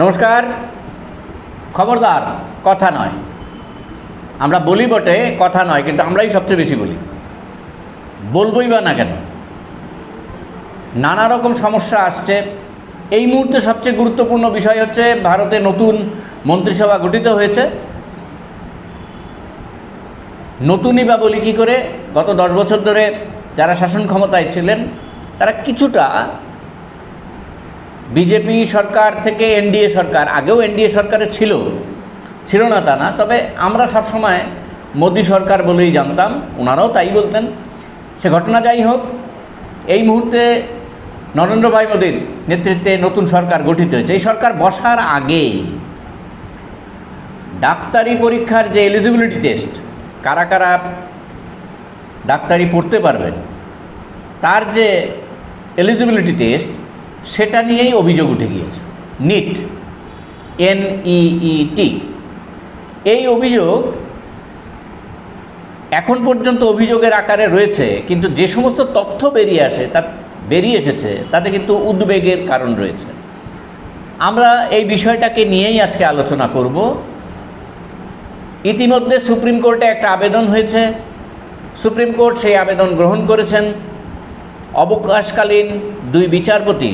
নমস্কার। খবরদার, কথা নয়। আমরা বলি বটে, কথা নয়, কিন্তু আমরাই সবচেয়ে বেশি বলি। বলবই বা না কেন? নানা রকম সমস্যা আসছে। এই মুহূর্তে সবচেয়ে গুরুত্বপূর্ণ বিষয় হচ্ছে ভারতে নতুন মন্ত্রিসভা গঠিত হয়েছে। নতুনই বা বলি কী করে? গত 10 বছর ধরে যারা শাসন ক্ষমতায় ছিলেন তারা কিছুটা বিজেপি সরকার থেকে এনডিএ সরকার, আগেও এনডিএ সরকারে ছিল না তা না, তবে আমরা সবসময় মোদি সরকার বলেই জানতাম, ওনারাও তাই বলতেন। সে ঘটনা যাই হোক, এই মুহূর্তে নরেন্দ্র ভাই মোদির নেতৃত্বে নতুন সরকার গঠিত হয়েছে। এই সরকার বসার আগে ডাক্তারি পরীক্ষার যে এলিজিবিলিটি টেস্ট, কারা কারা ডাক্তারি পড়তে পারবেন, তার যে এলিজিবিলিটি টেস্ট, সেটা নিয়েই অভিযোগ উঠে গিয়েছে। নিট, NEET, এই অভিযোগ এখন পর্যন্ত অভিযোগের আকারে রয়েছে, কিন্তু যে সমস্ত তথ্য বেরিয়ে এসেছে তাতে কিন্তু উদ্বেগের কারণ রয়েছে। আমরা এই বিষয়টাকে নিয়েই আজকে আলোচনা করব। ইতিমধ্যে সুপ্রিম কোর্টে একটা আবেদন হয়েছে। সুপ্রিম কোর্ট সেই আবেদন গ্রহণ করেছেন। অবকাশকালীন 2 বিচারপতি,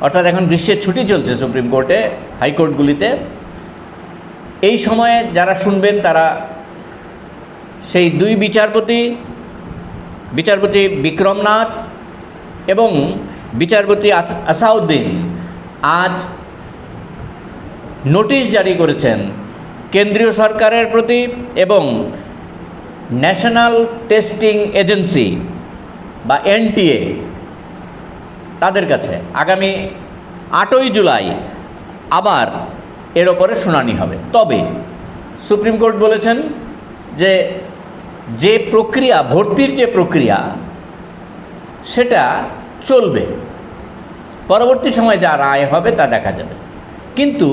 অর্থাৎ এখন গ্রীষ্মের ছুটি চলছে সুপ্রিম কোর্টে, হাইকোর্টগুলিতে, এই সময়ে যারা শুনবেন তারা সেই 2 বিচারপতি বিক্রম নাথ এবং বিচারপতি আসাউদ্দিন আজ নোটিশ জারি করেছেন কেন্দ্রীয় সরকারের প্রতি এবং ন্যাশনাল টেস্টিং এজেন্সি বা NTA তাদের কাছে। আগামী 8ই জুলাই আবার এর ওপরে শুনানি হবে। তবে সুপ্রিম কোর্ট বলেছেন যে প্রক্রিয়া, ভর্তির যে প্রক্রিয়া, সেটা চলবে। পরবর্তী সময়ে যা রায় হবে তা দেখা যাবে। কিন্তু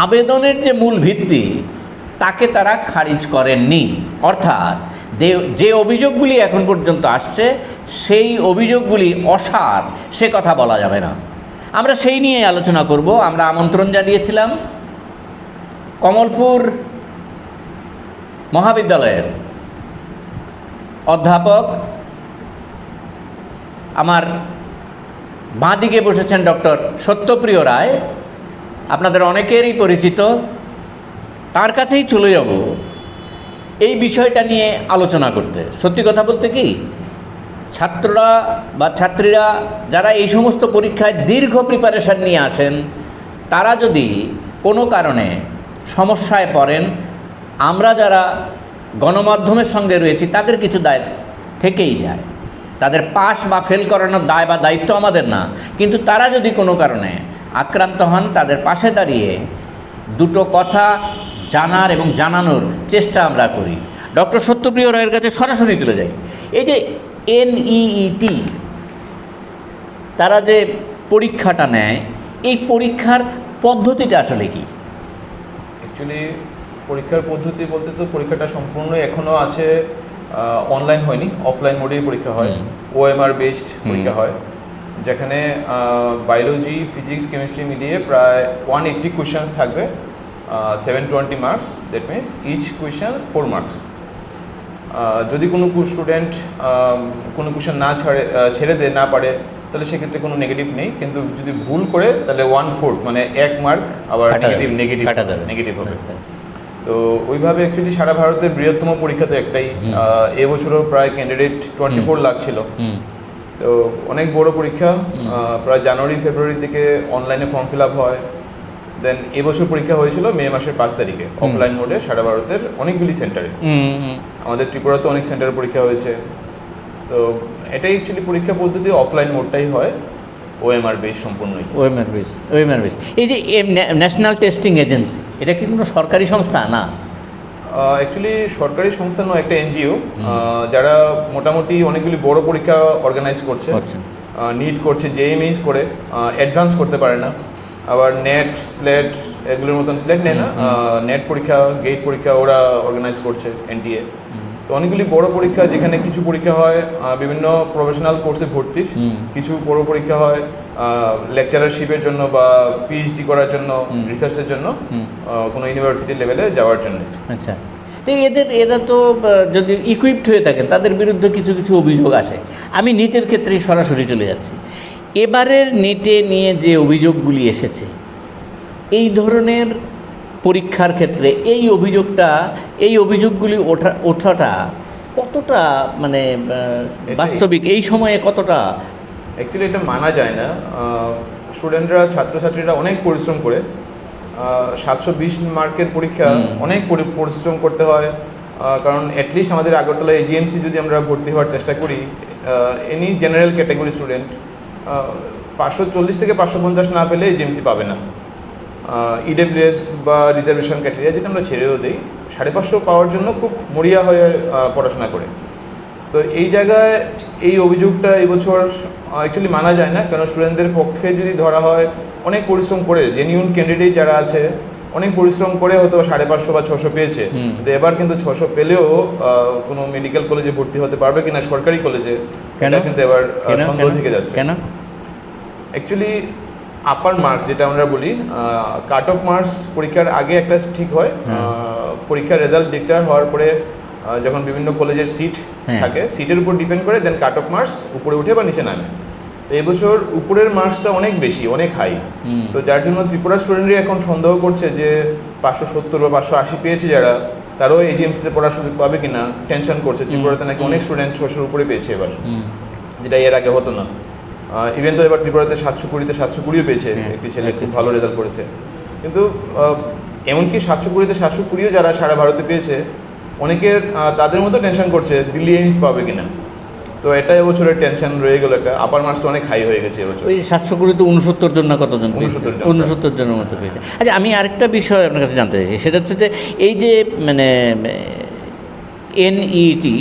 আবেদনের যে মূল ভিত্তি, তাকে তারা খারিজ করেননি। অর্থাৎ যে অভিযোগগুলি এখন পর্যন্ত আসছে, সেই অভিযোগগুলি অসার, সে কথা বলা যাবে না। আমরা সেই নিয়ে আলোচনা করব। আমরা আমন্ত্রণ জানিয়েছিলাম কমলপুর মহাবিদ্যালয়ের অধ্যাপক, আমার বাঁ দিকে বসেছেন ডক্টর সত্যপ্রিয় রায়, আপনাদের অনেকেরই পরিচিত। তার কাছেই চলে যাব এই বিষয়টা নিয়ে আলোচনা করতে। সত্যি কথা বলতে কি, ছাত্ররা বা ছাত্রীরা যারা এই সমস্ত পরীক্ষায় দীর্ঘ প্রিপারেশান নিয়ে আসেন, তারা যদি কোনো কারণে সমস্যায় পড়েন, আমরা যারা গণমাধ্যমের সঙ্গে রয়েছি তাদের কিছু দায় থেকেই যায়। তাদের পাস বা ফেল করানোর দায় বা দায়িত্ব আমাদের না, কিন্তু তারা যদি কোনো কারণে আক্রান্ত হন, তাদের পাশে দাঁড়িয়ে দুটো কথা জানার এবং জানানোর চেষ্টা আমরা করি। ডক্টর সত্যপ্রিয় রায়ের কাছে সরাসরি চলে যাই। এই যে NEET, তারা যে পরীক্ষাটা নেয়, এই পরীক্ষার পদ্ধতিটা আসলে কি? অ্যাকচুয়ালি পরীক্ষার পদ্ধতি বলতে তো পরীক্ষাটা সম্পূর্ণ এখনও আছে, অনলাইন হয়নি, অফলাইন মোডেই পরীক্ষা হয়। OMR বেসড পরীক্ষা হয়, যেখানে বায়োলজি, ফিজিক্স, কেমিস্ট্রি মিলিয়ে প্রায় 180 কোয়েশ্চেন্স থাকবে, 720 marks. That means each question 4 marks. যদি কোনো স্টুডেন্ট কোনো কোয়েশ্চেন ছেড়ে দেয়, না পারে, তাহলে সেক্ষেত্রে কোনো নেগেটিভ নেই। কিন্তু যদি ভুল করে তাহলে 1/4 মানে 1 মার্ক আবার নেগেটিভ হবে। তো ওইভাবে অ্যাকচুয়ালি সারা ভারতের বৃহত্তম পরীক্ষা তো একটাই। এবছরও প্রায় ক্যান্ডিডেট 24 লাখ ছিল। তো অনেক বড় পরীক্ষা। প্রায় জানুয়ারি ফেব্রুয়ারির দিকে অনলাইনে ফর্ম ফিল আপ হয়। দেন এবছর পরীক্ষা হয়েছিল মে মাসের 5 তারিখে অফলাইন মোডে সারা ভারতের অনেকগুলি সেন্টারে। আমাদের ত্রিপুরাতে অনেক সেন্টারে পরীক্ষা হয়েছে। তো এটাই অ্যাকচুয়ালি পরীক্ষা পদ্ধতি, অফলাইন মোডটাই হয়, OMR বেস সম্পূর্ণ। OMR base. এই যে ন্যাশনাল টেস্টিং এজেন্সি, এটা কি কোনো সরকারি সংস্থা? না, অ্যাকচুয়ালি সরকারি সংস্থা নয়, একটা NGO, যারা মোটামুটি অনেকগুলি বড় পরীক্ষা অর্গানাইজ করছে। নিট করছে, JEE মেইনস করে, অ্যাডভান্স করতে পারে না। আবার নেট, স্লেট, এগুলোর মতন স্লেট নেয় না, নেট পরীক্ষা, গেট পরীক্ষা ওরা অর্গানাইজ করছে NTA। তো অনেকগুলি বড় পরীক্ষা, যেখানে কিছু পরীক্ষা হয় বিভিন্ন প্রফেশনাল কোর্সে ভর্তির, কিছু বড় পরীক্ষা হয় লেকচারারশিপের জন্য বা পিএইচডি করার জন্য, রিসার্চের জন্য কোনো ইউনিভার্সিটি লেভেলে যাওয়ার জন্য। আচ্ছা, তো এরা তো যদি ইকুইপড হয়ে থাকেন তাদের বিরুদ্ধে কিছু কিছু অভিযোগ আসে। আমি নিটের ক্ষেত্রে সরাসরি চলে যাচ্ছি। এবারের নিটে নিয়ে যে অভিযোগগুলি এসেছে, এই ধরনের পরীক্ষার ক্ষেত্রে এই অভিযোগগুলি ওঠাটা কতটা মানে বাস্তবিক, এই সময়ে কতটা? অ্যাকচুয়ালি এটা মানা যায় না। স্টুডেন্টরা, ছাত্রছাত্রীরা অনেক পরিশ্রম করে, 720 মার্কের পরীক্ষা, অনেক পরিশ্রম করতে হয়। কারণ অ্যাটলিস্ট আমাদের আগরতলা এজিএমসি যদি আমরা ভর্তি হওয়ার চেষ্টা করি, এনি জেনারেল ক্যাটাগরি স্টুডেন্ট 540 থেকে 550 না পেলে এজিএমসি পাবে না। ইডব্লিউএস বা রিজার্ভেশন ক্যাটেগরি যেটা আমরা ছেড়েও দিই, 550 পাওয়ার জন্য খুব মরিয়া হয়ে পড়াশোনা করে। তো এই জায়গায় এই অভিযোগটা এবছর অ্যাকচুয়ালি মানা যায় না, কারণ স্টুডেন্টদের পক্ষে যদি ধরা হয় অনেক পরিশ্রম করে, জেনিউন ক্যান্ডিডেট যারা আছে অনেক পরিশ্রম করে হয়তো 550 বা 600 পেয়েছে, কিন্তু এবার কিন্তু 600 পেলেও কোনো মেডিকেল কলেজে ভর্তি হতে পারবে কিনা সরকারি কলেজে, এটা কিন্তু এবার সন্দেহ থেকে যাচ্ছে। কেন? অ্যাকচুয়ালি আপার মার্কস যেটা আমরা বলি, কাট অফ মার্কস পরীক্ষার আগে একটা ঠিক হয়, পরীক্ষার রেজাল্ট ডিক্লেয়ার হওয়ার পরে যখন বিভিন্ন কলেজের সিট থাকে, সিটের উপর ডিপেন্ড করে দেন কাট অফ মার্কস উপরে উঠে বা নিচে নামে। তো এবছর উপরের মার্কসটা অনেক বেশি, অনেক হাই, তো যার জন্য ত্রিপুরা স্টুডেন্টরা এখন সন্দেহ করছে যে 570 বা 580 পেয়েছে যারা, তারাও এজিএমসিতে পড়ার সুযোগ পাবে কিনা টেনশন করছে। ত্রিপুরাতে নাকি অনেক স্টুডেন্ট 600 উপরে পেয়েছে এবার, যেটা এর আগে হতো না। ইভেন তো এবার ত্রিপুরাতে 720-তে 720 পেয়েছে একটি ছেলে, খুব ভালো রেজাল্ট করেছে। কিন্তু এমনকি 720-তে 720 যারা সারা ভারতে পেয়েছে, অনেকের তাদের মধ্যে টেনশন করছে দিল্লি এইমস পাবে কিনা। তো এটা এবছরের টেনশন রয়ে গেল, একটা আপার মার্কসটা অনেক হাই হয়ে গেছে এবছর। ওই 720-তে 69 জন না কতজন? 69 জনের মতো পেয়েছে। আচ্ছা, আমি আরেকটা বিষয় আপনার কাছে জানতে চাইছি, সেটা হচ্ছে যে এই যে মানে এনইটি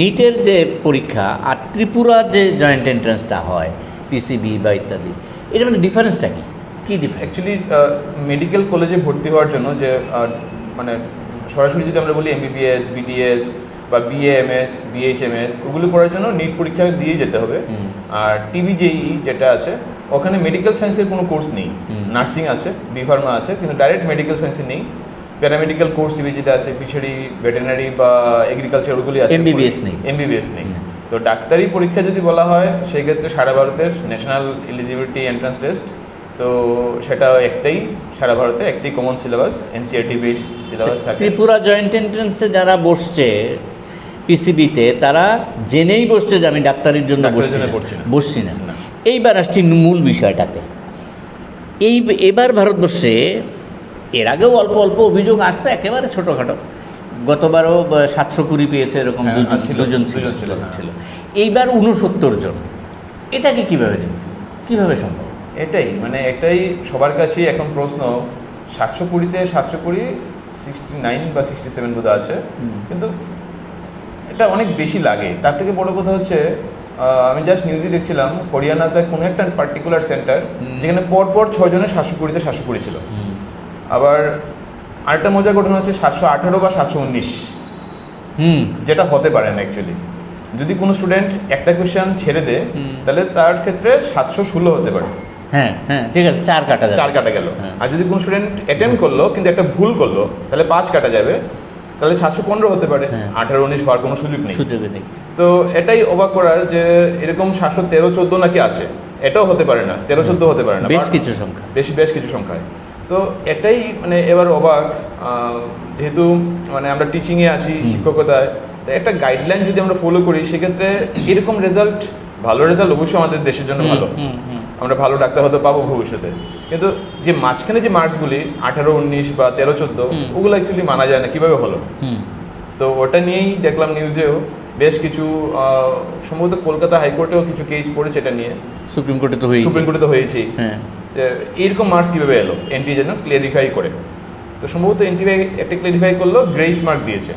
নিটের যে পরীক্ষা আর ত্রিপুরার যে জয়েন্ট এন্ট্রান্সটা হয় পিসিবি বা ইত্যাদি, এটা মানে ডিফারেন্সটা কী ডিফারেন্স? অ্যাকচুয়ালি মেডিকেল কলেজে ভর্তি হওয়ার জন্য যে মানে সরাসরি যদি আমরা বলি এমবিবিএস, বিডিএস বা বিএএমএস, বিএইচএমএস, ওগুলো করার জন্য নিট পরীক্ষা দিয়ে যেতে হবে। আর টিবিজেই যেটা আছে, ওখানে মেডিকেল সায়েন্সের কোনো কোর্স নেই, নার্সিং আছে, বিফার্মা আছে, কিন্তু ডাইরেক্ট মেডিকেল সায়েন্সে নেই। প্যারামেডিক্যাল কোর্স টিবিজিতে আছে, ফিশারি, ভেটেরিনারি বা এগ্রিকালচার, ওগুলি আছে। এমবিবিএস নেই। তো ডাক্তারি পরীক্ষা যদি বলা হয়, সেই ক্ষেত্রে সারা ভারতের ন্যাশনাল এলিজিবিলিটি এন্ট্রান্স টেস্ট, তো সেটা একটাই, সারা ভারতে একটি common syllabus, NCERT based syllabus থাকে। ত্রিপুরা জয়েন্ট এন্ট্রান্সে যারা বসছে পিসিবিতে, তারা জেনেই বসছে যে আমি ডাক্তারির জন্য বসছি না। এইবার আসছি মূল বিষয়টাতে। এবার ভারতবর্ষে এর আগেও অল্প অল্প অভিযোগ আসতো, একেবারে ছোটোখাটো। গতবারও 720 পেয়েছে, এরকম দুজন ছিল। এইবার 69 জন। এটাকে কীভাবে দেখছে, কীভাবে সম্ভব? এটাই সবার কাছেই এখন প্রশ্ন। 720-তে 720, 69 বা 67 বোধ আছে, কিন্তু এটা অনেক বেশি লাগে। তার থেকে বড় কথা হচ্ছে, আমি জাস্ট নিউজে দেখছিলাম হরিয়ানাতে কোনো একটা পার্টিকুলার সেন্টার যেখানে পরপর 6 জনের 720-তে 720 ছিল। আবার আরেকটা মজার ঘটনা হচ্ছে 718 বা 719, যেটা হতে পারে না অ্যাকচুয়ালি। যদি কোনো স্টুডেন্ট একটা কোয়েশ্চেন ছেড়ে দেয়, তাহলে তার ক্ষেত্রে 716 হতে পারে। হ্যাঁ, ঠিক আছে, 4 কাটা গেল। আর যদি কোনো স্টুডেন্ট অ্যাটেম্প করলো কিন্তু একটা ভুল করলো, তাহলে 5 কাটা যাবে, তাহলে 715 হতে পারে। 18-19 হওয়ার কোনো সুযোগ নেই। তো এটাই অবাক করার যে এরকম 713-14 নাকি আছে, এটাও হতে পারে না, 13-14 হতে পারে না, বেশ কিছু সংখ্যায়। তো এটাই মানে এবার অবাক, যেহেতু মানে আমরা টিচিংয়ে আছি, শিক্ষকতায়, তো একটা গাইডলাইন যদি আমরা ফলো করি, সেক্ষেত্রে এরকম রেজাল্ট, ভালো রেজাল্ট অবশ্যই আমাদের দেশের জন্য ভালো, আমরা ভালো ডাক্তার হতে পাবো ভবিষ্যতে। কিন্তু যে মাঝখানে যে মার্কসগুলি 18-19 বা 13-14, ওগুলো অ্যাকচুয়ালি মানা যায় না, কীভাবে হলো? তো ওটা নিয়েই দেখলাম নিউজেও বেশ কিছু, সম্ভবত কলকাতা হাইকোর্টেও কিছু কেস পড়েছে এটা নিয়ে, সুপ্রিম কোর্টে তো হয়েছেই। এইরকম মার্কস কীভাবে এলো, এনটিএ যেন ক্লিয়ারিফাই করে। তো সম্ভবত এনটিএ একটা ক্লিয়ারিফাই করলো, গ্রেস মার্ক দিয়েছে।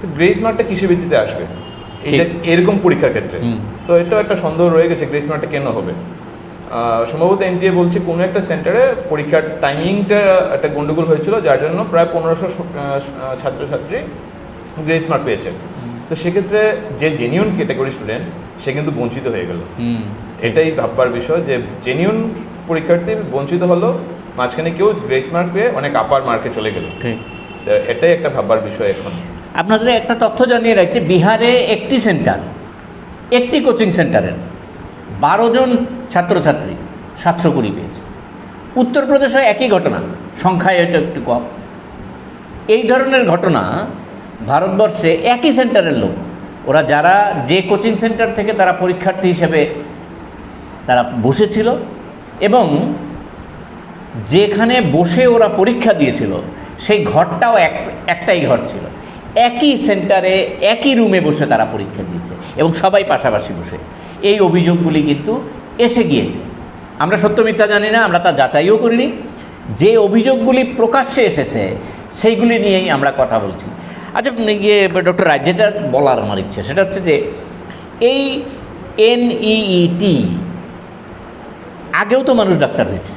তো গ্রেস মার্কটা কিসের ভিত্তিতে আসবে এরকম পরীক্ষার ক্ষেত্রে? তো এটাও একটা সন্দেহ রয়ে গেছে, গ্রেস মার্কটা কেন হবে। সম্ভবত এনটিএ বলছে কোনো একটা সেন্টারে পরীক্ষার টাইমিংটা একটা গন্ডগোল হয়েছিল, যার জন্য প্রায় 1500 ছাত্রছাত্রী গ্রেস মার্ক পেয়েছে। তো সেক্ষেত্রে যে জেনিউন ক্যাটাগরি স্টুডেন্ট, সে কিন্তু বঞ্চিত হয়ে গেল। এটাই ভাববার বিষয় যে জেনিউন পরীক্ষার্থী বঞ্চিত হলো, মাঝখানে কেউ গ্রেস মার্ক পেয়ে অনেক আপার মার্কে চলে গেল। ঠিক, তো এটাই একটা ভাববার বিষয় এখন। আপনাদের একটা তথ্য জানিয়ে রাখছি, বিহারে একটি কোচিং সেন্টারের 12 জন ছাত্রছাত্রী 720 পেয়েছে। উত্তরপ্রদেশে একই ঘটনা, সংখ্যায় এটা একটু কম। এই ধরনের ঘটনা ভারতবর্ষে একই সেন্টারের লোক, ওরা যারা যে কোচিং সেন্টার থেকে তারা পরীক্ষার্থী হিসেবে তারা বসেছিল এবং যেখানে বসে ওরা পরীক্ষা দিয়েছিল সেই ঘরটাও একটাই ঘর ছিল, একই সেন্টারে একই রুমে বসে তারা পরীক্ষা দিয়েছে এবং সবাই পাশাপাশি বসে। এই অভিযোগগুলি কিন্তু এসে গিয়েছে, আমরা সত্য মিথ্যা জানি না, আমরা তা যাচাইও করিনি। যে অভিযোগগুলি প্রকাশ্যে এসেছে সেইগুলি নিয়েই আমরা কথা বলছি। আচ্ছা, ডক্টর রায়, যেটা বলার আমার ইচ্ছে সেটা হচ্ছে যে এই NEET আগেও তো মানুষ ডাক্তার হয়েছে,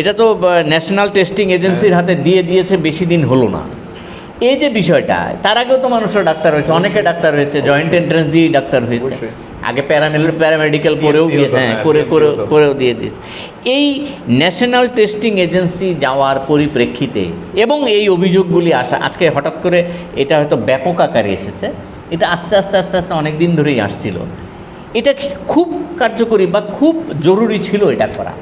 এটা তো ন্যাশনাল টেস্টিং এজেন্সির হাতে দিয়েছে, বেশি দিন হলো না। এই যে বিষয়টা, তার আগেও তো মানুষরা ডাক্তার হয়েছে, অনেকে ডাক্তার হয়েছে, জয়েন্ট এন্ট্রান্স দিয়েই ডাক্তার হয়েছে, আগে প্যারামেডিক্যাল পড়েও গিয়েছে, হ্যাঁ করেও দিয়ে দিয়েছে। এই ন্যাশনাল টেস্টিং এজেন্সি যাওয়ার পরিপ্রেক্ষিতে এবং এই অভিযোগগুলি আসা, আজকে হঠাৎ করে এটা হয়তো ব্যাপক আকারে এসেছে, এটা আস্তে আস্তে অনেক দিন ধরেই আসছিল। এটা খুব কার্যকরী বা খুব জরুরি ছিল এটা করা,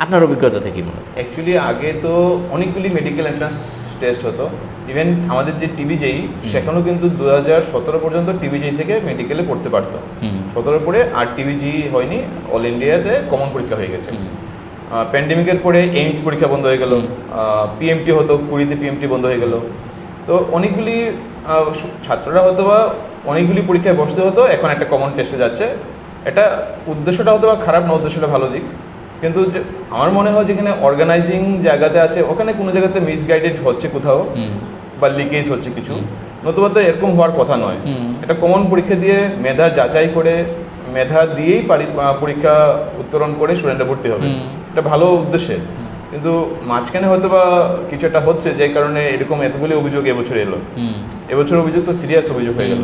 আপনার অভিজ্ঞতা থেকে মনে হয়? অ্যাকচুয়ালি আগে তো অনেকগুলি মেডিকেল এন্ট্রান্স টেস্ট হতো, ইভেন আমাদের যে TBJEE সেখানেও কিন্তু 2017 পর্যন্ত TBJEE থেকে মেডিকেলে পড়তে পারতো। 17 পরে আর TBJEE হয়নি, অল ইন্ডিয়াতে কমন পরীক্ষা হয়ে গেছে। প্যান্ডেমিকের পরে এইমস পরীক্ষা বন্ধ হয়ে গেল, PMT হতো, 20তে PMT বন্ধ হয়ে গেল। তো অনেকগুলি ছাত্ররা হয়তো বা অনেকগুলি পরীক্ষায় বসতে হতো, এখন একটা কমন টেস্টে যাচ্ছে। এটা উদ্দেশ্যটা হয়তো বা খারাপ না, উদ্দেশ্যটা ভালো দিক, কিন্তু যে আমার মনে হয় যেখানে অর্গানাইজিং জায়গাতে আছে ওখানে কোনো জায়গাতে মিসগাইডেড হচ্ছে কোথাও বা লিকেজ হচ্ছে কিছু, নতুবা তো এরকম হওয়ার কথা নয়। এটা কমন পরীক্ষা দিয়ে মেধা যাচাই করে মেধা দিয়েই পরীক্ষা উত্তরণ করে স্টুডেন্টরা ভর্তি হবে, এটা ভালো উদ্দেশ্যে। কিন্তু মাঝখানে হয়তো বা কিছু একটা হচ্ছে যে কারণে এরকম এতগুলি অভিযোগ এবছর এলো। এবছর অভিযোগ তো সিরিয়াস অভিযোগ হয়ে গেল।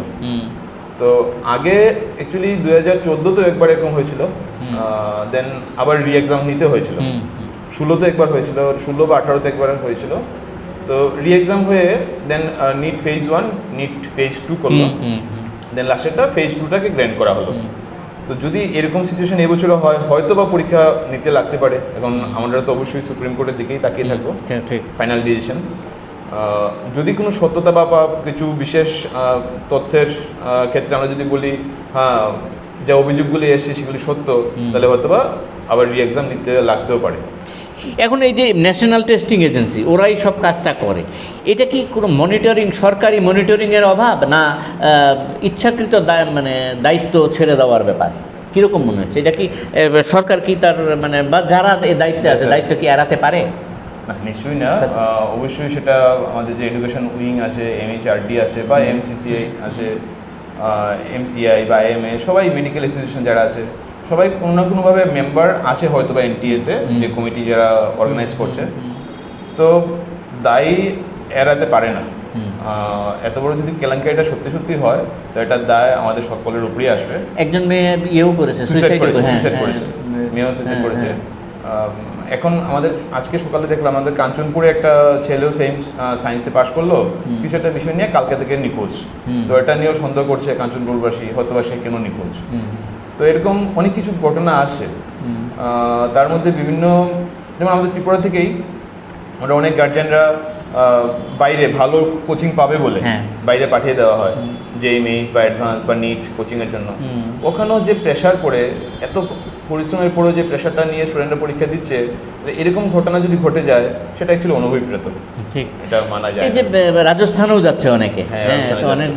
তো আগে অ্যাকচুয়ালি 2014 একবার এরকম হয়েছিল, দেন আবার রি এক্সাম নিতে হয়েছিল। 16তে একবার হয়েছিল, 16 বা 18তে একবার হয়েছিল। তো রি এক্সাম হয়ে দেন নিট ফেজ 1 নিট ফেজ 2 করলো, দেন লাস্টেরটা ফেজ 2টাকে গ্র্যান্ড করা হলো। তো যদি এরকম সিচুয়েশন এবছরও হয়, হয়তো বা পরীক্ষা নিতে লাগতে পারে। এখন আমরা তো অবশ্যই সুপ্রিম কোর্টের দিকেই তাকিয়ে থাকবো, ফাইনাল ডিসিশন। যদি কোনো সত্যতা বা কিছু বিশেষ তথ্যের ক্ষেত্রে আমরা যদি বলি হ্যাঁ যে অভিযোগগুলি এসছে সেগুলি সত্য, তাহলে হয়তো বা আবার রি এক্সাম নিতে লাগতেও পারে। এখন এই যে ন্যাশনাল টেস্টিং এজেন্সি ওরাই সব কাজটা করে, এটা কি কোনো মনিটরিং, সরকারি মনিটরিংয়ের অভাব, না ইচ্ছাকৃত দায়িত্ব ছেড়ে দেওয়ার ব্যাপার? কীরকম মনে হচ্ছে? এটা কি সরকার কি তার বা যারা এই দায়িত্বে আছে দায়িত্ব কি এড়াতে পারে? না, নিশ্চয়ই না। অবশ্যই সেটা আমাদের যে এডুকেশন উইং আছে, MHRD আছে বা MCCI আছে, MCI বা IMA, সবাই মেডিকেল ইনস্টিটিউশন যারা আছে সবাই কোনো না কোনোভাবে মেম্বার আছে হয়তো বা NTA-তে, যে কমিটি যারা অর্গানাইজ করছে। তো দায়ী এড়াতে পারে না। এত বড় যদি কেলেঙ্কারিটা সত্যি হয় তো এটার দায় আমাদের সকলের উপরেই আসবে। একজন মেয়ে ইয়েও করেছে, সুইসাইড করেছে, মেয়েও সুইসাইড করেছে। এখন আমাদের আজকে সকালে দেখলাম আমাদের কাঞ্চনপুরে একটা ছেলেও সেম সায়েন্সে পাশ করলো, কিছু একটা বিষয় নিয়ে কালকে থেকে নিখোঁজ। তো এটা নিয়েও সন্দেহ করছে কাঞ্চনপুরবাসী, হয়তো বা সে কেন নিখোঁজ। তো এরকম অনেক কিছু ঘটনা আসে। তার মধ্যে বিভিন্ন, যেমন আমাদের ত্রিপুরা থেকেই আমরা অনেক গার্জিয়ানরা বাইরে ভালো কোচিং পাবে বলে বাইরে পাঠিয়ে দেওয়া হয়, যে মেইস বা অ্যাডভান্স বা নিট কোচিংয়ের জন্য। ওখানেও যে প্রেশার পড়ে, এত পরিশ্রমের পরেও যে প্রেশারটা নিয়ে স্টুডেন্টরা পরীক্ষা দিচ্ছে, এরকম ঘটনা যদি ঘটে যায় সেটা অ্যাকচুয়ালি অনভিপ্রেত, ঠিক এটা মানা যায়। এই যে রাজস্থানেও যাচ্ছে অনেকে, অনেক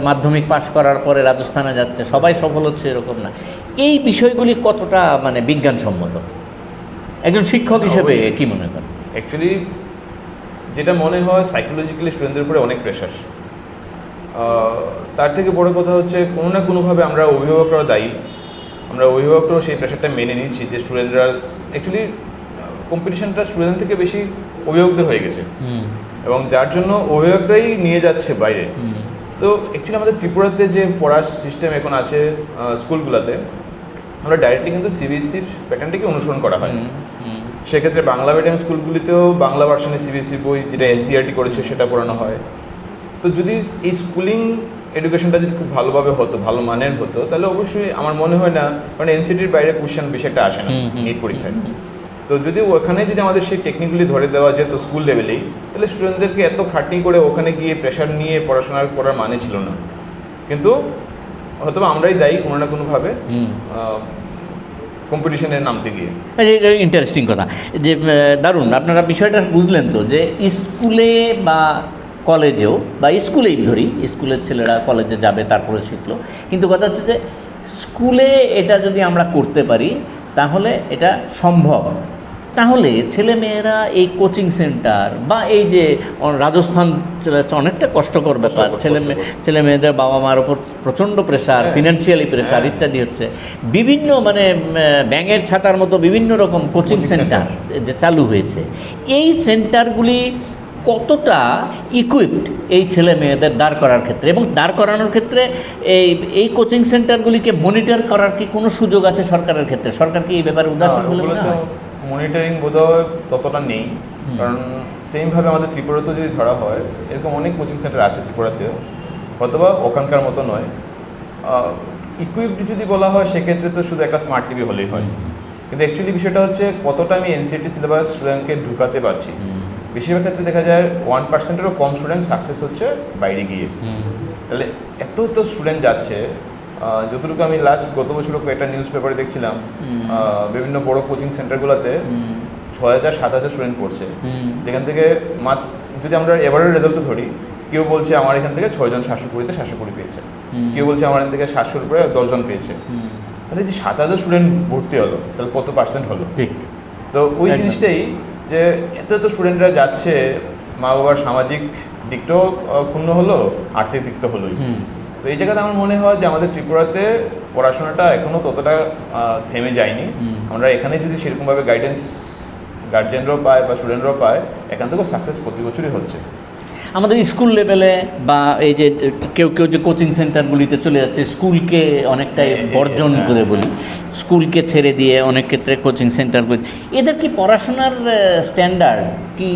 মাধ্যমিক পাশ করার পরে রাজস্থানে যাচ্ছে, সবাই সফল হচ্ছে এরকম না। এই বিষয়গুলি কতটা বিজ্ঞানসম্মত একজন শিক্ষক হিসেবে কি মনে করেন? অ্যাকচুয়ালি যেটা মনে হয় সাইকোলজিক্যালি স্টুডেন্টদের উপরে অনেক প্রেশার। তার থেকে বড় কথা হচ্ছে কোনো না কোনোভাবে আমরা অভিভাবকরাও দায়ী। আমরা অভিভাবকরাও সেই প্রেশারটা মেনে নিচ্ছি যে স্টুডেন্টরা অ্যাকচুয়ালি কম্পিটিশনটা স্টুডেন্ট থেকে বেশি অভিভাবকদের হয়ে গেছে, এবং যার জন্য অভিভাবকরাই নিয়ে যাচ্ছে বাইরে। তো অ্যাকচুয়ালি আমাদের ত্রিপুরাতে যে পড়ার সিস্টেম এখন আছে স্কুলগুলোতে, আমরা ডাইরেক্টলি কিন্তু সিবিএসসির প্যাটার্নটাকে অনুসরণ করা হয়। সেক্ষেত্রে বাংলা মিডিয়াম স্কুলগুলিতেও বাংলা ভার্সনে সিবিএসসি বই যেটা এসসিআরটি করেছে সেটা পড়ানো হয়। তো যদি এই স্কুলিং এডুকেশনটা যদি খুব ভালোভাবে হতো, ভালো মানের হতো, তাহলে অবশ্যই আমার মনে হয় না, কারণ এনসিটির বাইরে কোশ্চেন বেশি একটা আসে না নিট পরীক্ষায়। তো যদি ওখানে যদি আমাদের সেই টেকনিকগুলি ধরে দেওয়া যেত স্কুল লেভেলেই, তাহলে স্টুডেন্টদেরকে এত খাটনি করে ওখানে গিয়ে প্রেশার নিয়ে পড়াশোনা করার মানে ছিল না। কিন্তু হয়তো আমরাই দায়ী কোনো না কোনোভাবে কম্পিটিশনে নামতে গিয়ে। এটা ইন্টারেস্টিং কথা, যে দারুণ আপনারা বিষয়টা বুঝলেন তো, যে স্কুলে বা কলেজেও, বা স্কুলেই ধরি, স্কুলের ছেলেরা কলেজে যাবে তারপরে শিখলো, কিন্তু কথা হচ্ছে যে স্কুলে এটা যদি আমরা করতে পারি তাহলে এটা সম্ভব। তাহলে ছেলেমেয়েরা এই কোচিং সেন্টার বা এই যে রাজস্থান চলে যাচ্ছে, অনেকটা কষ্টকর ব্যাপার, ছেলে মেয়েদের বাবা মার ওপর প্রচণ্ড প্রেশার, ফিনান্সিয়ালি প্রেশার ইত্যাদি হচ্ছে, বিভিন্ন মানে ব্যাঙের ছাতার মতো বিভিন্ন রকম কোচিং সেন্টার যে চালু হয়েছে, এই সেন্টারগুলি কতটা ইকুইপড এই ছেলে মেয়েদের দাঁড় করার ক্ষেত্রে, এবং দাঁড় করানোর ক্ষেত্রে এই কোচিং সেন্টারগুলিকে মনিটর করার কি কোনো সুযোগ আছে সরকারের ক্ষেত্রে? সরকার কি এই ব্যাপারে উদাসীন বলে মনে হয়? মনিটরিং বোধহয় ততটা নেই, কারণ সেমভাবে আমাদের ত্রিপুরাতেও যদি ধরা হয়, এরকম অনেক কোচিং সেন্টার আছে ত্রিপুরাতেও, হয়তোবা ওখানকার মতো নয়। ইকুইপড যদি বলা হয় সেক্ষেত্রে তো শুধু একটা স্মার্ট টিভি হলেই হয়, কিন্তু অ্যাকচুয়ালি বিষয়টা হচ্ছে কতটা আমি এনসিইআরটি সিলেবাস স্টুডেন্টকে ঢুকাতে পারছি। বেশিরভাগ ক্ষেত্রে দেখা যায় 1%-এরও কম স্টুডেন্ট সাকসেস হচ্ছে বাইরে গিয়ে। তাহলে এত স্টুডেন্ট যাচ্ছে, যতটুকু আমি গত বছরও একটা নিউজ পেপারে দেখছিলাম, বিভিন্ন বড় কোচিং সেন্টারগুলোতে 6,000-7,000 স্টুডেন্ট পড়ছে, যেখান থেকে যদি আমরা এবারের রেজাল্টও ধরি, কেউ বলছে আমার এখান থেকে 6 জন 720-তে 720 পেয়েছে, কেউ বলছে আমার এখান থেকে 700-র উপরে 10 জন পেয়েছে। তাহলে যে 7,000 স্টুডেন্ট ভর্তি হলো, তাহলে কত পার্সেন্ট হলো? ঠিক। তো ওই জিনিসটাই যে এত স্টুডেন্টরা যাচ্ছে, মা বাবার সামাজিক দিকটাও ক্ষুণ্ণ হলো, আর্থিক দিক তো হলোই। তো এই জায়গাতে আমার মনে হয় যে আমাদের ত্রিপুরাতে পড়াশোনাটা এখনও ততটা থেমে যায়নি। আমরা এখানে যদি সেরকমভাবে গাইডেন্স গার্জেনরাও পায় বা স্টুডেন্টরাও পায়, এখান থেকেও সাকসেস প্রতি বছরই হচ্ছে। আমাদের স্কুল লেভেলে বা এই যে কেউ যে কোচিং সেন্টারগুলিতে চলে যাচ্ছে, স্কুলকে অনেকটাই বর্জন করে বলি, স্কুলকে ছেড়ে দিয়ে অনেক ক্ষেত্রে কোচিং সেন্টারগুলি, এদের কি পড়াশোনার স্ট্যান্ডার্ড কি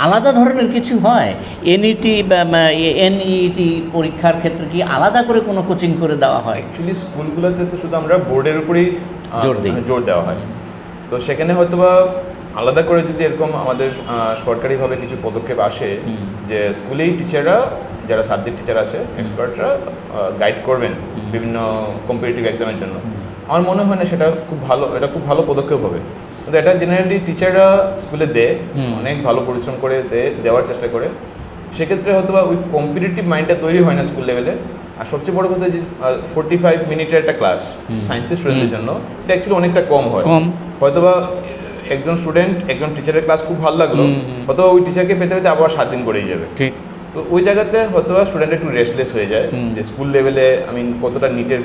আলাদা ধরনের কিছু হয়? এনইটি বা এনইটি পরীক্ষার ক্ষেত্রে কি আলাদা করে কোনো কোচিং করে দেওয়া হয়? অ্যাকচুয়ালি স্কুলগুলোতে তো শুধু আমরা বোর্ডের উপরেই জোর দেওয়া হয়। তো সেখানে হয়তোবা আলাদা করে যদি এরকম আমাদের সরকারিভাবে কিছু পদক্ষেপ আসে, যে স্কুলেই টিচাররা, যারা সাবজেক্ট টিচার আছে, এক্সপার্টরা গাইড করবেন বিভিন্ন কম্পিটিটিভ এক্সামের জন্য, আমার মনে হয় না সেটা খুব ভালো পদক্ষেপ হবে। কিন্তু এটা জেনারেলি টিচাররা স্কুলে দেয়, অনেক ভালো পরিশ্রম করে দেওয়ার চেষ্টা করে, সেক্ষেত্রে হয়তো বা ওই কম্পিটিটিভ মাইন্ডটা তৈরি হয় না স্কুল লেভেলে। আর সবচেয়ে বড় কথা যে 45 মিনিটের একটা ক্লাস সায়েন্সের স্টুডেন্টদের জন্য, এটা অ্যাকচুয়ালি অনেকটা কম হয়। হয়তোবা একজন স্টুডেন্ট একজন টিচারের ক্লাস খুব ভালো লাগলো, হয়তো ওই টিচারকে পেতে আবার 7 দিন করেই যাবে। ঠিক। তো ওই জায়গাতে হয়তো স্টুডেন্ট একটু রেস্টলেস হয়ে যায়, যে স্কুল লেভেলে আমি কতটা নিটের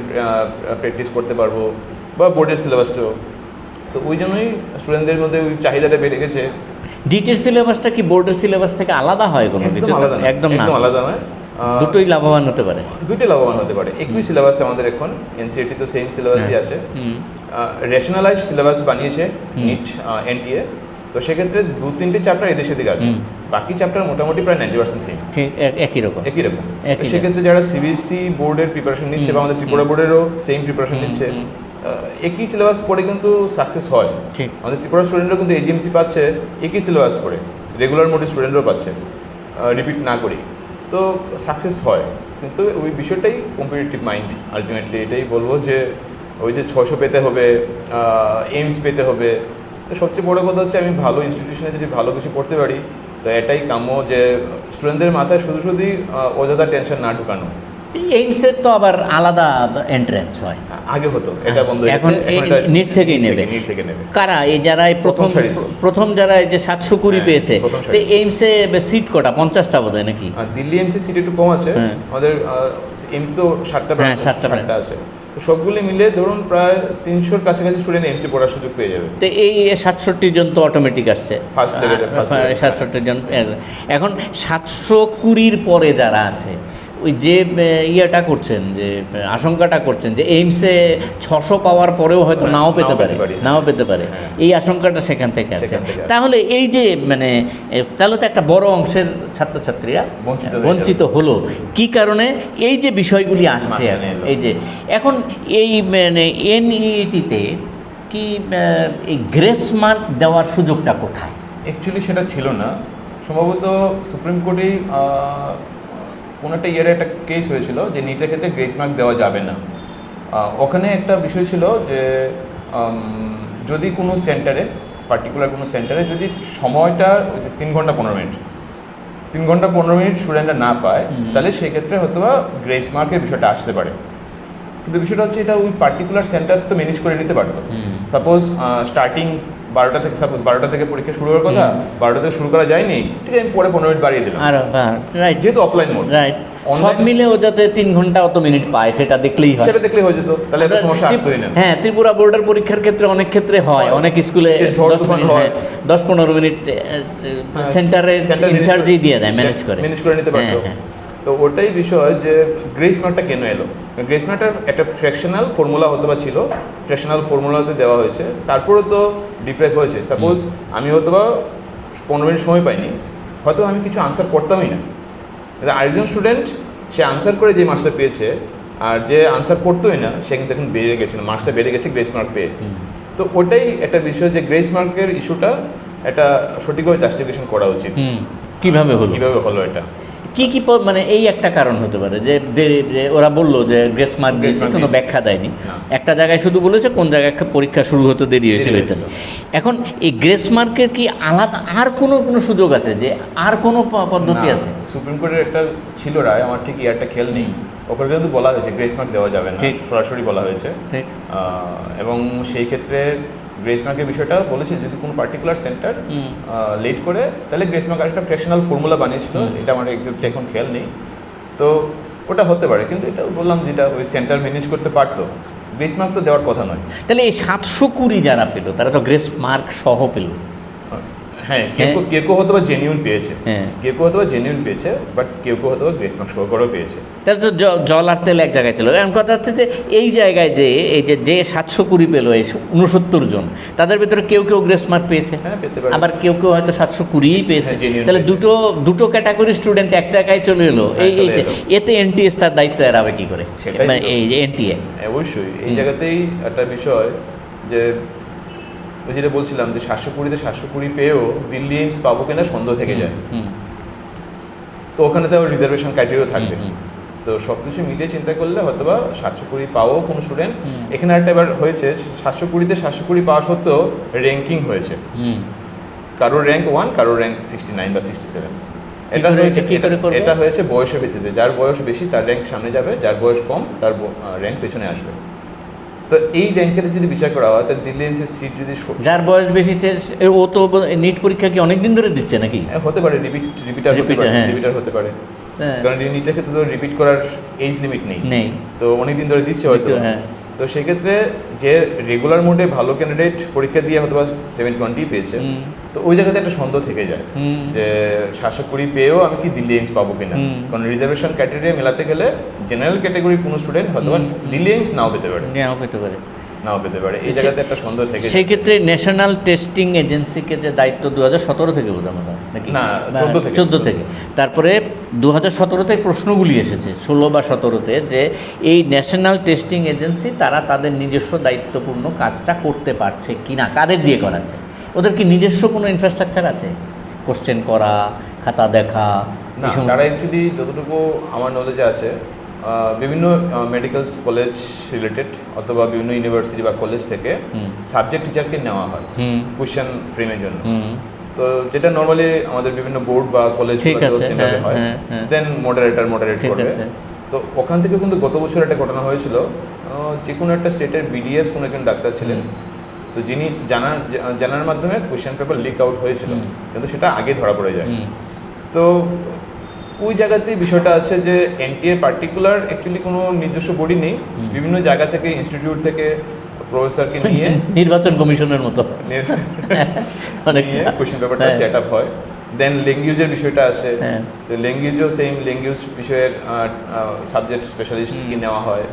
প্র্যাকটিস করতে পারবো, বা বোর্ডের সিলেবাসটাও। তো ওই জন্যই স্টুডেন্টদের মধ্যে ওই চাহিদাটা বেড়ে গেছে। ডিটের সিলেবাসটা কি বোর্ডের সিলেবাস থেকে আলাদা হয়? কোনো কিছু একদম আলাদা নয়, দুটোই লাভবান হতে পারে। একই সিলেবাস আমাদের এখন এনসিইআরটি তো সেম সিলেবাসই আছে, রেশনালাইজ সিলেবাস বানিয়েছে নিট এনটিএ। তো সেক্ষেত্রে 2-3টে চ্যাপ্টার এদেশে দিকে আছে, বাকি চ্যাপ্টার মোটামুটি প্রায় 90% সেম, একই রকম। সেক্ষেত্রে যারা সিবিএসসি বোর্ডের প্রিপারেশন নিচ্ছে বা আমাদের ত্রিপুরা বোর্ডেরও সেম প্রিপারেশন নিচ্ছে, একই সিলেবাস পড়ে কিন্তু সাকসেস হয়। আমাদের ত্রিপুরা স্টুডেন্টরাও কিন্তু এজিএমসি পাচ্ছে একই সিলেবাস পড়ে, রেগুলার মোডে স্টুডেন্টরাও পাচ্ছে, রিপিট না করি, তো সাকসেস হয়। কিন্তু ওই বিষয়টাই কম্পিটিটিভ মাইন্ড, আলটিমেটলি এটাই বলবো যে ওই যে 600 পেতে হবে, এইমস পেতে হবে। তো সবচেয়ে বড় কথা হচ্ছে আমি ভালো ইনস্টিটিউশনে যদি ভালো কিছু পড়তে পারি, তো এটাই কাম্য, যে স্টুডেন্টদের মাথায় শুধু অযথা টেনশন না ঢুকানো। এইমসের তো আবার আলাদা এন্ট্রান্স হয়, আগে হতো, এটা বন্ধ হয়ে এখন নিট থেকেই নেবে। কারা এই যারা প্রথম যারা এই যে 720 পেয়েছে, তো এইমসে সিট কটা? 50টা বোধ হয় নাকি? দিল্লি এইমসে সিট একটু কম আছে, আমাদের এইমস তো 7টা আছে। তো সবগুলি মিলে ধরুন প্রায় 300-র কাছাকাছি স্টুডেন্ট এমসি পড়ার সুযোগ পেয়ে যাবে। তো এই 67 জন তো অটোমেটিক আসছে ফার্স্ট লেভেলে, 67 জন। এখন 720-র পরে যারা আছে, ওই যে ইয়েটা করছেন, যে আশঙ্কাটা করছেন যে এইমসে 600 পাওয়ার পরেও হয়তো নাও পেতে পারে, নাও পেতে পারে, এই আশঙ্কাটা সেখান থেকে আছে। তাহলে এই যে মানে তাহলে তো একটা বড় অংশের ছাত্রছাত্রীরা বঞ্চিত হলো কি কারণে? এই যে বিষয়গুলি আসছে, এই যে এখন এই মানে এনইটিতে কি এই গ্রেস মার্ক দেওয়ার সুযোগটা কোথায়? অ্যাকচুয়ালি সেটা ছিল না, সম্ভবত সুপ্রিম কোর্টেই কোনো একটা ইয়ারে একটা কেস হয়েছিল যে নিটের ক্ষেত্রে গ্রেস মার্ক দেওয়া যাবে না। ওখানে একটা বিষয় ছিল যে যদি কোনো সেন্টারে, পার্টিকুলার কোনো সেন্টারে যদি সময়টা 3 ঘন্টা 15 মিনিট 3 ঘন্টা 15 মিনিট স্টুডেন্টরা না পায়, তাহলে সেক্ষেত্রে হয়তো বা গ্রেস মার্কের বিষয়টা আসতে পারে। কিন্তু বিষয়টা হচ্ছে এটা ওই পার্টিকুলার সেন্টার তো ম্যানেজ করে নিতে পারতো। সাপোজ স্টার্টিং 12টা থেকে, সাপোজ 12টা থেকে পরীক্ষা শুরু হওয়ার কথা, 12টা থেকে শুরু করা যায়নি, ঠিক আছে, আমি পরে 15 মিনিট বাড়িয়ে দিলাম, রাইট, যেহেতু অফলাইন মোড, রাইট, সব মিলে ও যাতে 3 ঘন্টা অত মিনিট পায় সেটা দেখলেই হয়, সেটা দেখলেই হয়ে যেত, তাহলে এত সমস্যা আসতোই না। হ্যাঁ, ত্রিপুরা বোর্ডের পরীক্ষার ক্ষেত্রে অনেক ক্ষেত্রে হয়, অনেক স্কুলে 10-15 মিনিট সেন্টারে ইনচার্জই দিয়ে দেয়, ম্যানেজ করে নিতে পারতো। তো ওটাই বিষয় যে গ্রেস মার্কটা কেন এলো। গ্রেস মার্কটার একটা ফ্র্যাকশনাল ফর্মুলা হয়তো বা ছিল, ফ্র্যাকশনাল ফর্মুলাতে দেওয়া হয়েছে, তারপরে তো ডিপ্রাইভ হয়েছে। সাপোজ আমি হয়তো বা 15 মিনিট সময় পাইনি, হয়তো আমি কিছু আনসার করতামই না, আরেকজন স্টুডেন্ট সে আনসার করে যে মার্কসটা পেয়েছে, আর যে আনসার করতোই না সে কিন্তু এখন বেড়ে গেছে, মার্কসটা বেড়ে গেছে গ্রেস মার্ক পেয়ে। তো ওটাই একটা বিষয় যে গ্রেস মার্কের ইস্যুটা এটা সঠিকভাবে জাস্টিফিকেশন করা উচিত। কিভাবে হলো এটা কি মানে এই একটা কারণ হতে পারে যে ওরা বললো যে গ্রেস মার্ক দিয়েছে, কোনো ব্যাখ্যা দেয়নি, একটা জায়গায় শুধু বলেছে কোন জায়গায় পরীক্ষা শুরু হতে দেরি হয়েছিল ইত্যাদি। এখন এই গ্রেস মার্কের কি আলাদা আর কোনো সুযোগ আছে, যে আর কোনো পদ্ধতি আছে? সুপ্রিম কোর্টের একটা ছিল রায়, আমার ঠিক ইয়ারটা খেয়াল নেই, ওখানে কিন্তু বলা হয়েছে গ্রেস মার্ক দেওয়া যাবে না, সরাসরি বলা হয়েছে। এবং সেই ক্ষেত্রে গ্রেস মার্কের বিষয়টা বলেছে যদি কোনো পার্টিকুলার সেন্টার লেট করে, তাহলে গ্রেস মার্ক একটা ফ্র্যাকশনাল ফর্মুলা বানিয়েছিল, এটা আমার এক্সাক্টলি এখন খেয়াল নেই, তো ওটা হতে পারে। কিন্তু এটা বললাম যেটা ওই সেন্টার ম্যানেজ করতে পারতো, গ্রেস মার্ক তো দেওয়ার কথা নয়। তাহলে এই 720 যারা পেল তারা তো গ্রেস মার্ক সহ পেল। হ্যাঁ, কেউ হয়তো বা জেনিউন পেয়েছে, বাট কেউ হয়তো বা গ্রেস মার্ক সহ করেও পেয়েছে। তাহলে তো জল আর তেল এক জায়গায় ছিল। এখন কথা হচ্ছে যে এই জায়গায় যে এই যে 720 পেলো, এই 69 জন, তাদের ভিতরে কেউ গ্রেস মার্ক পেয়েছে, আবার কেউ হয়তো 720ই পেয়েছে। তাহলে দুটো ক্যাটাগরি স্টুডেন্ট এক জায়গায় চলে এলো, এতে এনটিএস তার দায়িত্ব এড়াবে কি করে? মানে এই যে এনটিএ অবশ্যই এই জায়গাতেই একটা বিষয় যে যেটা বলছিলাম যে 720-তে 720 পেয়েও দিল্লি এইমস পাবো কিনা সন্দেহ থেকে যায়। তো ওখানে তো রিজার্ভেশন ক্রাইটেরিয়া থাকবে, তো সব কিছু মিলিয়ে চিন্তা করলে হয়তো বা 720 পাওয়াও কোনো স্টুডেন্ট। এখানে একটা এবার হয়েছে 720-তে 720 পাওয়া সত্ত্বেও র্যাঙ্কিং হয়েছে, কারোর র্যাঙ্ক 1, কারোর র্যাঙ্ক 69 বা 67। এটা হয়েছে বয়সের ভিত্তিতে, যার বয়স বেশি তার র্যাঙ্ক সামনে যাবে, যার বয়স কম তার র্যাঙ্ক পেছনে আসবে। তো এই র্যাঙ্কের যদি বিচার করা হয়, তাহলে দিল্লি এইমসের সিট যদি যার বয়স বেশি, ও তো নিট পরীক্ষা কি অনেকদিন ধরে দিচ্ছে নাকি? হতে পারে রিপিটার হতে পারে, কারণ নিটের ক্ষেত্রে তো রিপিট করার এজ লিমিট নেই, তো অনেকদিন ধরে দিচ্ছে হয়তো। তো সেক্ষেত্রে যে রেগুলার মোডে ভালো ক্যান্ডিডেট পরীক্ষা দিয়ে হয়তো বা 720 পেয়েছে, তো ওই জায়গাতে একটা সন্দেহ থেকে যায় যে 720 পেয়েও আমি কি দিল্লি এইমস পাবো কিনা, কারণ রিজার্ভেশন ক্রাইটেরিয়া মেলাতে গেলে জেনারেল ক্যাটাগরির কোনো স্টুডেন্ট হয়তো দিল্লি এইমস নাও পেতে পারে, এই জায়গাতে একটা সন্দেহ থেকে। সেই ক্ষেত্রে ন্যাশনাল টেস্টিং এজেন্সিকে যে দায়িত্ব 2017 থেকে বোঝানো হয় নাকি? না, 14 থেকে। তারপরে 2017-তে প্রশ্নগুলি এসেছে, 16 বা 17-তে, যে এই ন্যাশনাল টেস্টিং এজেন্সি তারা তাদের নিজস্ব দায়িত্বপূর্ণ কাজটা করতে পারছে কিনা, কাদের দিয়ে করাচ্ছে, ওদের কি নিজস্ব কোনো ইনফ্রাস্ট্রাকচার আছে কোশ্চেন করা, খাতা দেখা? না, তারা অ্যাকচুয়ালি যতটুকু আমার নলেজে আছে, বিভিন্ন মেডিকেল কলেজ রিলেটেড অথবা বিভিন্ন ইউনিভার্সিটি বা কলেজ থেকে সাবজেক্ট টিচারকে নেওয়া হয় কোশ্চেন ফ্রেমের জন্য। তো যেটা নর্মালি আমাদের বিভিন্ন বোর্ড বা কলেজ সেভাবে হয়, দেন মডারেট করবে। তো ওখান থেকে কিন্তু গত বছর একটা ঘটনা হয়েছিল, যে কোনো একটা স্টেটের বিডিএস কোনো একজন ডাক্তার ছিলেন, তো যিনি জানার মাধ্যমে কোশ্চেন পেপার লিক আউট হয়েছিল, কিন্তু সেটা আগে ধরা পড়ে যায়। তো ওই জায়গাতেই বিষয়টা আছে যে এনটিএ পার্টিকুলার অ্যাকচুয়ালি কোনো নিজস্ব বডি নেই, বিভিন্ন জায়গা থেকে, ইনস্টিটিউট থেকে প্রফেসরকে নিয়ে নির্বাচন কমিশনের মতো কোশ্চেন পেপারটা সেট আপ হয়। দেন ল্যাঙ্গুয়েজের বিষয়টা আসে, হ্যাঁ। তো ল্যাঙ্গুয়েজও সেম ল্যাঙ্গুয়েজ বিষয়ের সাবজেক্ট স্পেশালিস্ট কি নেওয়া হয়।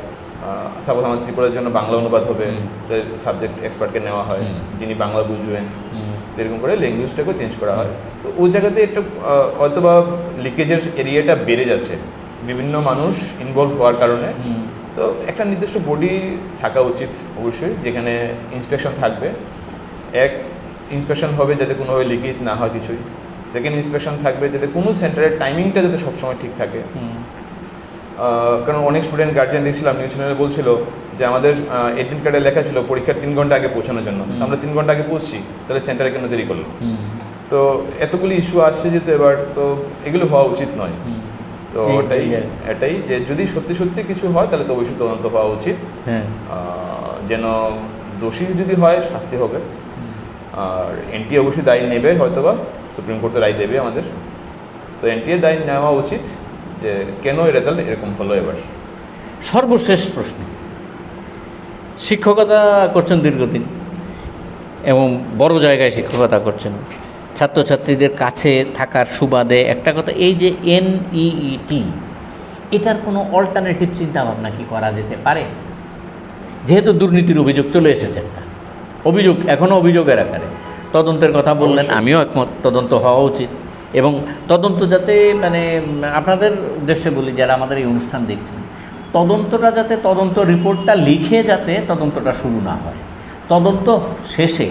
সাপোজ আমার ত্রিপুরার জন্য বাংলা অনুবাদ হবে, তো সাবজেক্ট এক্সপার্টকে নেওয়া হয় যিনি বাংলা বুঝবেন, তো এরকম করে ল্যাঙ্গুয়েজটাকেও চেঞ্জ করা হয়। তো ওই জায়গাতে একটা হয়তোবা লিকেজের এরিয়াটা বেড়ে যাচ্ছে বিভিন্ন মানুষ ইনভলভ হওয়ার কারণে। তো একটা নির্দিষ্ট বডি থাকা উচিত অবশ্যই, যেখানে ইন্সপেকশন থাকবে। এক ইন্সপেকশন হবে যাতে কোনোভাবে লিকেজ না হয় কিছুই। সেকেন্ড ইন্সপেকশন থাকবে যাতে কোনো সেন্টারের টাইমিংটা যাতে সবসময় ঠিক থাকে। কারণ অনেক স্টুডেন্ট গার্জিয়ান দেখছিলাম নিউজ চ্যানেলে বলছিল যে আমাদের এডমিট কার্ডে লেখা ছিল পরীক্ষার 3 ঘন্টা আগে পৌঁছানোর জন্য, তো আমরা 3 ঘন্টা আগে পৌঁছছি, তাহলে সেন্টারে কেন দেরি করলো? তো এতগুলি ইস্যু আসছে যেহেতু এবার, তো এগুলো হওয়া উচিত নয়। তো এটাই যে যদি সত্যি সত্যি কিছু হয় তাহলে তো অবশ্যই তদন্ত হওয়া উচিত, যেন দোষী যদি হয় শাস্তি হবে। আর এনটি অবশ্যই দায় নেবে, হয়তোবা সুপ্রিম কোর্টের রায় দেবে আমাদের, তো এনটিএ দায় নেওয়া উচিত যে কেন এই রেজাল্ট এরকম হলো এবার। সর্বশেষ প্রশ্ন, শিক্ষকতা করছেন দীর্ঘদিন এবং বড় জায়গায় শিক্ষকতা করছেন, ছাত্রছাত্রীদের কাছে থাকার সুবাদে একটা কথা, এই যে এনইইটি এটার কোনো অল্টারনেটিভ চিন্তাভাবনা কি করা যেতে পারে? যেহেতু দুর্নীতির অভিযোগ চলে এসেছে, একটা অভিযোগ এখনও অভিযোগের আকারে, তদন্তের কথা বললেন, আমিও একমত, তদন্ত হওয়া উচিত। এবং তদন্ত যাতে মানে আপনাদের উদ্দেশ্যে বলি যারা আমাদের এই অনুষ্ঠান দেখছেন, তদন্তটা যাতে তদন্ত রিপোর্টটা লিখে যাতে তদন্তটা শুরু না হয়, তদন্ত শেষে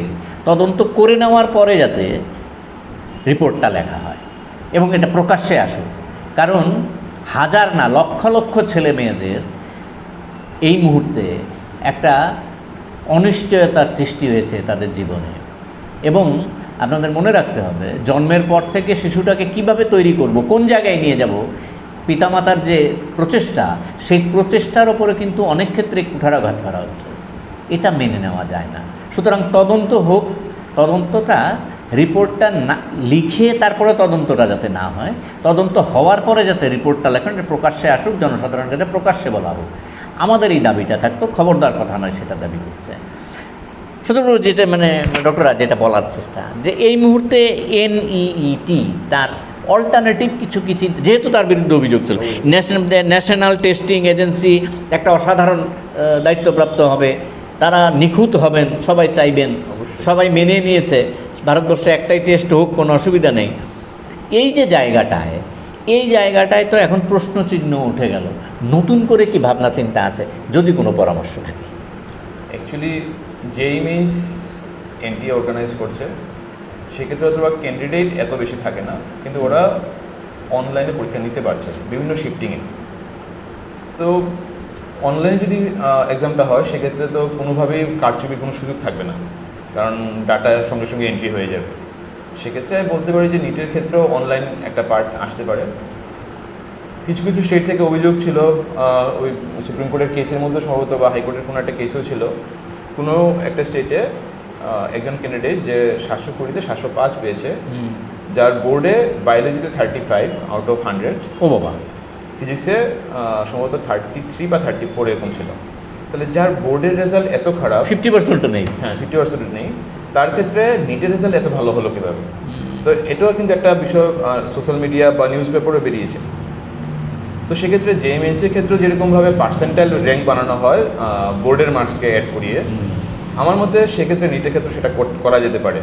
তদন্ত করে নেওয়ার পরে যাতে রিপোর্টটা লেখা হয় এবং এটা প্রকাশ্যে আসুক। কারণ হাজার না লক্ষ লক্ষ ছেলে মেয়েদের এই মুহূর্তে একটা অনিশ্চয়তার সৃষ্টি হয়েছে তাদের জীবনে। এবং আপনাদের মনে রাখতে হবে, জন্মের পর থেকে শিশুটাকে কিভাবে তৈরি করব, কোন জায়গায় নিয়ে যাব, পিতামাতার যে প্রচেষ্টা, সেই প্রচেষ্টার ওপরে কিন্তু অনেক ক্ষেত্রে কুঠারাঘাত করা হচ্ছে। এটা মেনে নেওয়া যায় না। সুতরাং তদন্ত হোক, তদন্তটা রিপোর্টটা না লিখে তারপরে তদন্তটা যাতে না হয়, তদন্ত হওয়ার পরে যাতে রিপোর্টটা লেখেন, প্রকাশ্যে আসুক, জনসাধারণের কাছে প্রকাশ্যে বলা হোক। আমাদের এই দাবিটা থাকতো, খবরদার কথা নয় সেটা দাবি করছে। শুধু যেটা মানে ডক্টররা যেটা বলার চেষ্টা, যে এই মুহূর্তে এনইইটি তার অল্টারনেটিভ কিছু যেহেতু তার বিরুদ্ধে অভিযোগ ছিল, ন্যাশনাল টেস্টিং এজেন্সি একটা অসাধারণ দায়িত্বপ্রাপ্ত হবে, তারা নিখুঁত হবেন, সবাই চাইবেন, সবাই মেনে নিয়েছে, ভারতবর্ষে একটাই টেস্ট হোক, কোনো অসুবিধা নেই। এই যে জায়গাটায়, এই জায়গাটায় তো এখন প্রশ্নচিহ্ন উঠে গেল। নতুন করে কি ভাবনা চিন্তা আছে, যদি কোনো পরামর্শ থাকে? অ্যাকচুয়ালি যেই মেইনস এনটিএ অর্গানাইজ করছে সেক্ষেত্রে হয়তো ক্যান্ডিডেট এত বেশি থাকে না, কিন্তু ওরা অনলাইনে পরীক্ষা নিতে পারছে বিভিন্ন শিফটিংয়ে। তো অনলাইনে যদি এক্সামটা হয় সেক্ষেত্রে তো কোনোভাবেই কারচুপির কোনো সুযোগ থাকবে না, কারণ ডাটা সঙ্গে সঙ্গে এন্ট্রি হয়ে যাবে। সেক্ষেত্রে আমি বলতে পারি যে নিটের ক্ষেত্রেও অনলাইন একটা পার্ট আসতে পারে। কিছু কিছু স্টেট থেকে অভিযোগ ছিল, ওই সুপ্রিম কোর্টের কেসের মধ্যে সম্ভবত বা হাইকোর্টের কোনো একটা কেসও ছিল, কোনো একটা স্টেটে একজন ক্যান্ডিডেট যে 720-তে 705 পেয়েছে, যার বোর্ডে বায়োলজিতে 35 আউট অফ 100, ও বাবা, ফিজিক্সে সম্ভবত 33 বা 34 এরকম ছিল। তাহলে যার বোর্ডের রেজাল্ট এত খারাপ, 50% নেই, হ্যাঁ 50% নেই, তার ক্ষেত্রে নিটের রেজাল্ট এত ভালো হলো কীভাবে? তো এটাও কিন্তু একটা বিষয় সোশ্যাল মিডিয়া বা নিউজ পেপারও বেরিয়েছে। তো সেক্ষেত্রে জেএমএনসির ক্ষেত্রেও যেরকমভাবে পার্সেন্টাইল র্যাঙ্ক বানানো হয় বোর্ডের মার্কসকে অ্যাড করিয়ে, আমার মতে সেক্ষেত্রে নিটের ক্ষেত্রে সেটা করা যেতে পারে,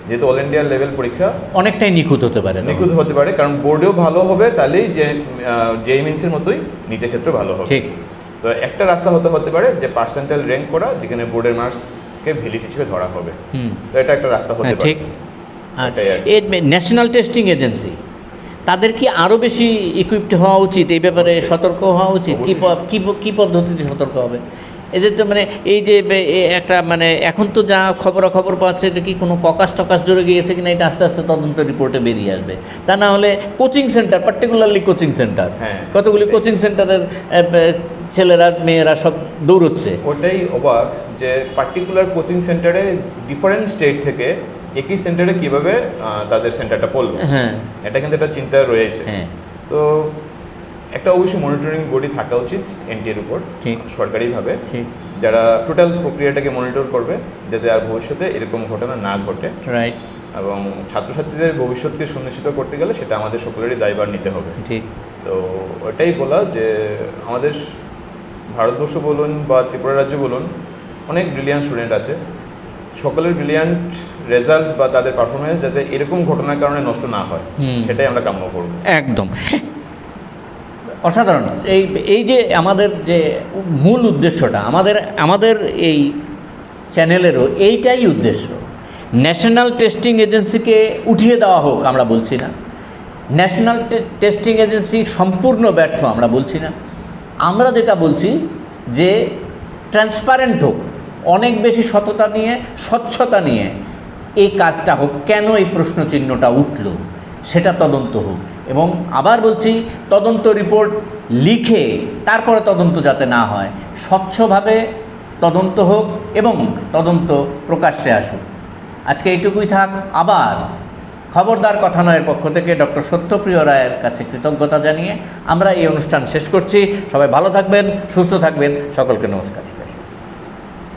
যেহেতু অল ইন্ডিয়া লেভেল পরীক্ষা অনেকটাই নিখুঁত হতে পারে। নিখুঁত হতে পারে, কারণ বোর্ডেও ভালো হবে, তাহলেই জেএমএনসির মতোই নিটের ক্ষেত্রে ভালো হবে। ঠিক। তো একটা রাস্তা হতে পারে যে পার্সেন্টাইল র্যাঙ্ক করা, যেখানে বোর্ডের মার্কসকে ভ্যালিড হিসেবে ধরা হবে। তো এটা একটা রাস্তা হতে পারে। ঠিক। আর এই ন্যাশনাল টেস্টিং এজেন্সি, তাদের কি আরও বেশি ইকুইপড হওয়া উচিত, এই ব্যাপারে সতর্ক হওয়া উচিত? কী পদ্ধতিতে সতর্ক হবে? এদের তো মানে এই যে একটা মানে এখন তো যা খবর পাচ্ছে, এটা কি কোনো ককাস টকাস জুড়ে গিয়েছে কিনা, এটা আস্তে আস্তে তদন্ত রিপোর্টে বেরিয়ে আসবে। তা না হলে coaching centre, particularly coaching centre, কতগুলি কোচিং সেন্টারের ছেলেরা মেয়েরা সব দৌড়চ্ছে। ওটাই অবাক যে পার্টিকুলার কোচিং সেন্টারে ডিফারেন্ট স্টেট থেকে একই সেন্টারে কিভাবে তাদের সেন্টারটা পড়লো, হ্যাঁ, এটা কিন্তু একটা চিন্তা রয়েছে। তো একটা অবশ্যই মনিটরিং বডি থাকা উচিত এনটিএর উপর, সরকারিভাবে, যারা টোটাল প্রক্রিয়াটাকে মনিটর করবে, যাতে আর ভবিষ্যতে এরকম ঘটনা না ঘটে। রাইট। এবং ছাত্রছাত্রীদের ভবিষ্যৎকে সুনিশ্চিত করতে গেলে সেটা আমাদের সকলেরই দায়ভার নিতে হবে। ঠিক। তো ওটাই বলা যে আমাদের ভারতবর্ষ বলুন বা ত্রিপুরা রাজ্য বলুন, অনেক ব্রিলিয়ান্ট স্টুডেন্ট আছে, সকলের ব্রিলিয়ান্ট রেজাল্ট বা তাদের পারফরমেন্স যাতে এরকম ঘটনার কারণে নষ্ট না হয়, সেটাই আমরা কাম্য করব। একদম অসাধারণ। এই যে আমাদের যে মূল উদ্দেশ্যটা, আমাদের এই চ্যানেলেরও এইটাই উদ্দেশ্য। ন্যাশনাল টেস্টিং এজেন্সিকে উঠিয়ে দেওয়া হোক আমরা বলছি না, ন্যাশনাল টেস্টিং এজেন্সি সম্পূর্ণ ব্যর্থ আমরা বলছি না। আমরা যেটা বলছি যে ট্রান্সপারেন্ট হোক, অনেক বেশি সততা নিয়ে, স্বচ্ছতা নিয়ে এই কাজটা হোক। কেন এই প্রশ্নচিহ্নটা উঠল সেটা তদন্ত হোক। এবং আবার বলছি, তদন্ত রিপোর্ট লিখে তারপরে তদন্ত যাতে না হয়, স্বচ্ছভাবে তদন্ত হোক এবং তদন্ত প্রকাশ্যে আসুক। আজকে এইটুকুই থাক। আবার খবরদার কথা নয়ের পক্ষ থেকে ডক্টর সত্যপ্রিয় রায়ের কাছে কৃতজ্ঞতা জানিয়ে আমরা এই অনুষ্ঠান শেষ করছি। সবাই ভালো থাকবেন, সুস্থ থাকবেন, সকলকে নমস্কার।